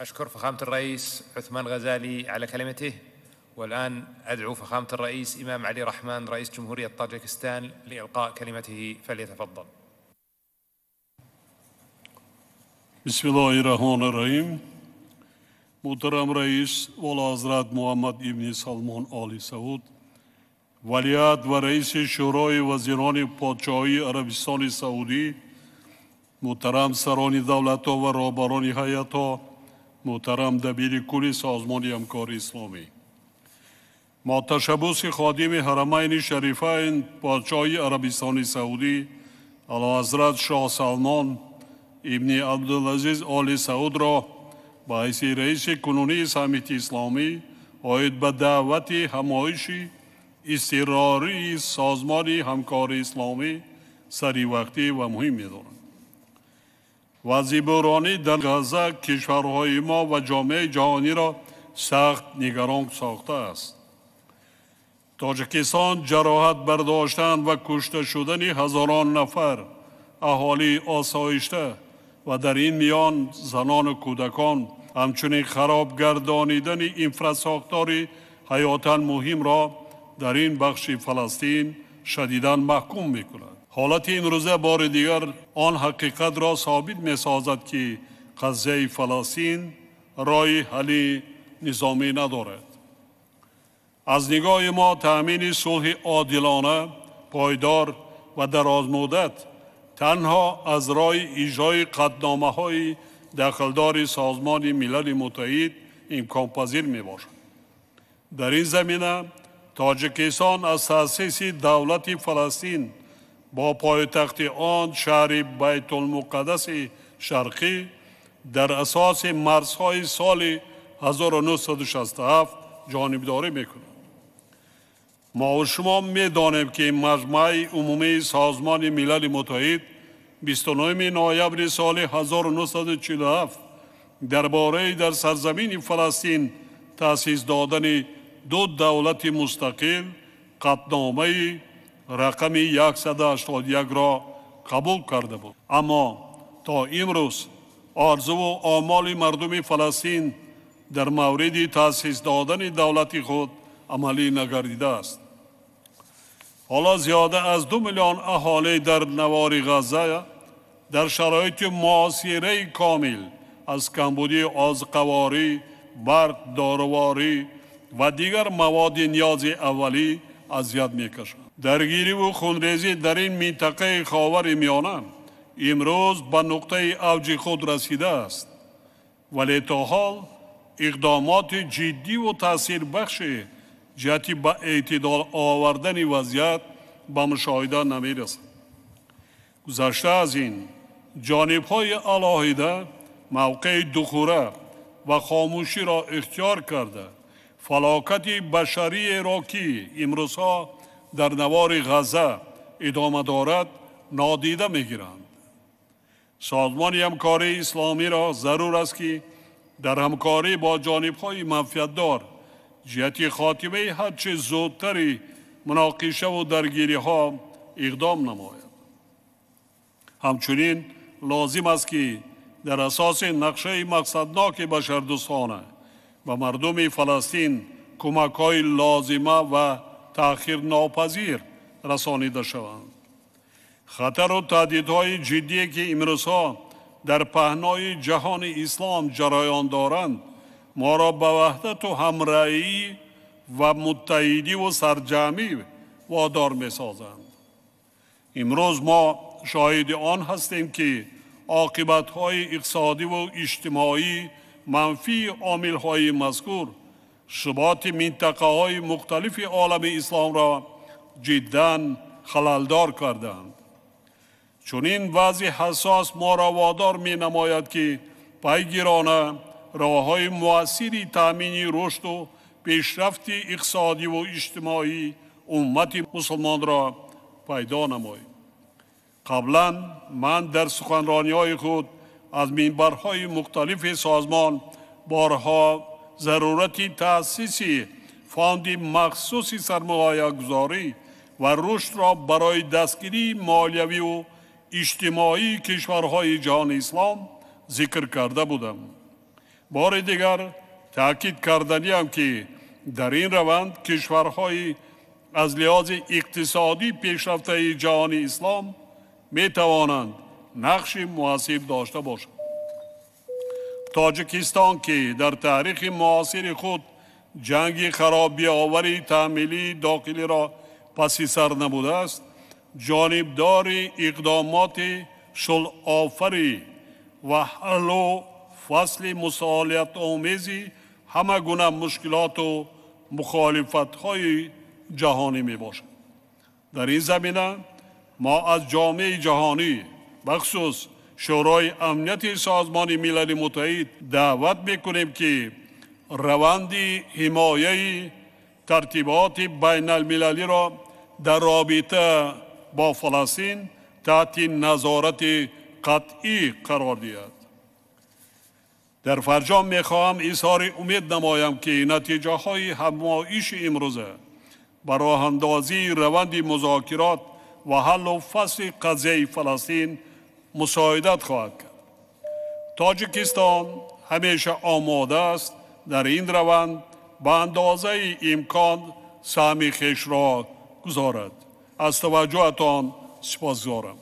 أشكر فخامة الرئيس عثمان غزالي على كلمته، والآن أدعو فخامة الرئيس إمام علي رحمان رئيس جمهورية طاجكستان لإلقاء كلمته، فليتفضل. بسم الله الرحمن الرحیم. محترم رئیس والا حضرت محمد ابن سلمان آل سعود، ولیعهد و رئیس شورای وزیران پادشاهی عربستان سعودی، محترم سران دولت‌ها و رهبران هیئت‌ها، محترم دبیر کل سازمان همکاری اسلامی، ما تشبث خادم حرمین شریفین پادشاهی عربستان سعودی اعلی حضرت شاه سلمان ابن عبدالعزیز آل سعود را با حیث رئیس کنونی سمیت اسلامی عاید به دعوت همایشی اضطراری سازمان همکاری اسلامی سری وقتی و مهم می‌دانم. وضع بحرانی در غزه کشورهای ما و جامعه جهانی را سخت نگران ساخته است. تاجیکستان جراحت برداشتن و کشته شدن هزاران نفر اهالی آسایشته و در این میان زنان و کودکان، همچنین خراب گردانیدن انفراستراکچور حیاتاً مهم را در این بخش فلسطین شدیداً محکوم می‌کند. حالت این روزه بار دیگر آن حقیقت را ثابت می‌سازد که قضیه فلسطین راه حل نظامی ندارد. از نگاه ما تأمین صلح عادلانه، پایدار و درازمدت تنها از راه اجرای قطعنامه‌های داخلدار سازمان ملل متحد امکان پذیر می‌باشد. در این زمینه تاجیکستان از تأسیس دولت فلسطین با پایتخت آن شهر بیت المقدس شرقی در اساس مرزهای سال 1967 جانبداری می‌کند. ما و شما می‌دانیم که مجمع عمومی سازمان ملل متحد 29 نوامبر سال 1947 درباره در سرزمین فلسطین تأسیس دادن دو دولت مستقل قطعنامه رقم 181 را قبول کرده بود. اما تا امروز آرزو و آمال مردم فلسطین در مورد تأسیس دادن دولت خود عملی نگردیده است. حالا زیاده از 2 میلیون اهالی در نوار غزه در شرایط معاصره کامل از کمبودی آذوقه‌واری، برق، دارواری و دیگر مواد نیاز اولی اذیت می‌کشند. درگیری و خونریزی در این منطقه خاور میانه امروز به نقطه اوج خود رسیده است، ولی تا حال اقدامات جدی و تأثیر بخش جهت به اعتدال آوردن وضعیت به مشاهده نمی‌رسد. گذشته از این، جانب‌های علاهیده موقع دخوره و خاموشی را اختیار کرده فلاکت بشری را که امروزها در نوار غزه ادامه دارد نادیده می‌گیرند. سازمان همکاری اسلامی را ضرور است که در همکاری با جانب‌های منفعت‌دار جهت خاتمه هرچه زودتری مناقشه و درگیری‌ها اقدام نماید. همچنین لازم است که در اساس نقشه مقصدناک بشردوستانه و مردم فلسطین کمک‌های لازمه و تأخیر ناپذیر رسانیده شوند. خطر و تهدیدهای جدی که امروزها در پهنای جهان اسلام جریان دارند ما را به وحدت و همراهی و متحدی و سرجمعی وادار می‌سازند. امروز ما شاهد آن هستیم که عاقبت‌های اقتصادی و اجتماعی منفی عامل‌های مذکور ثبات منطقه‌های مختلف عالم اسلام را جداً خللدار کردند. چون این وضع حساس ما را وادار می‌نماید که پیگیرانه راه‌های مؤثری تأمین رشد و پیشرفت اقتصادی و اجتماعی امت مسلمان را پیدا نماییم. قبلا من در سخنرانی‌های خود از منبرهای مختلف سازمان بارها ضرورت تأسیس فاند مخصوص سرمایه‌گذاری و رشد را برای دستگیری مالیوی و اجتماعی کشورهای جهان اسلام ذکر کرده بودم. بار دیگر تأکید کردنیم که در این روند کشورهای از لحاظ اقتصادی پیشرفته جهان اسلام می توانند نقش مؤثر داشته باشند. تاجیکستان که در تاریخ معاصر خود جنگ خرابی‌آور تعمیلی داخلی را پس سر نموده است، جانبدار اقدامات صلح‌آفری و حل و فصل مصالحت آمیزی همه گونه مشکلات و مخالفت‌های جهانی می باشد. در این زمینه ما از جامعه جهانی بخصوص شورای امنیت سازمان ملل متحد دعوت میکنیم که روند حمایه ترتیبات بین المللی را در رابطه با فلسطین تحت نظارت قطعی قرار دهد. در فرجام میخواهم اظهار امید نمایم که نتیجه های همایش امروزه بر راه اندازی روند مذاکرات و حل و فصل قضیه فلسطین مساعدت خواهد کرد. تاجیکستان همیشه آماده است در این روند به اندازه امکان سهم خویش را گذارد. از توجهتان سپاسگزارم.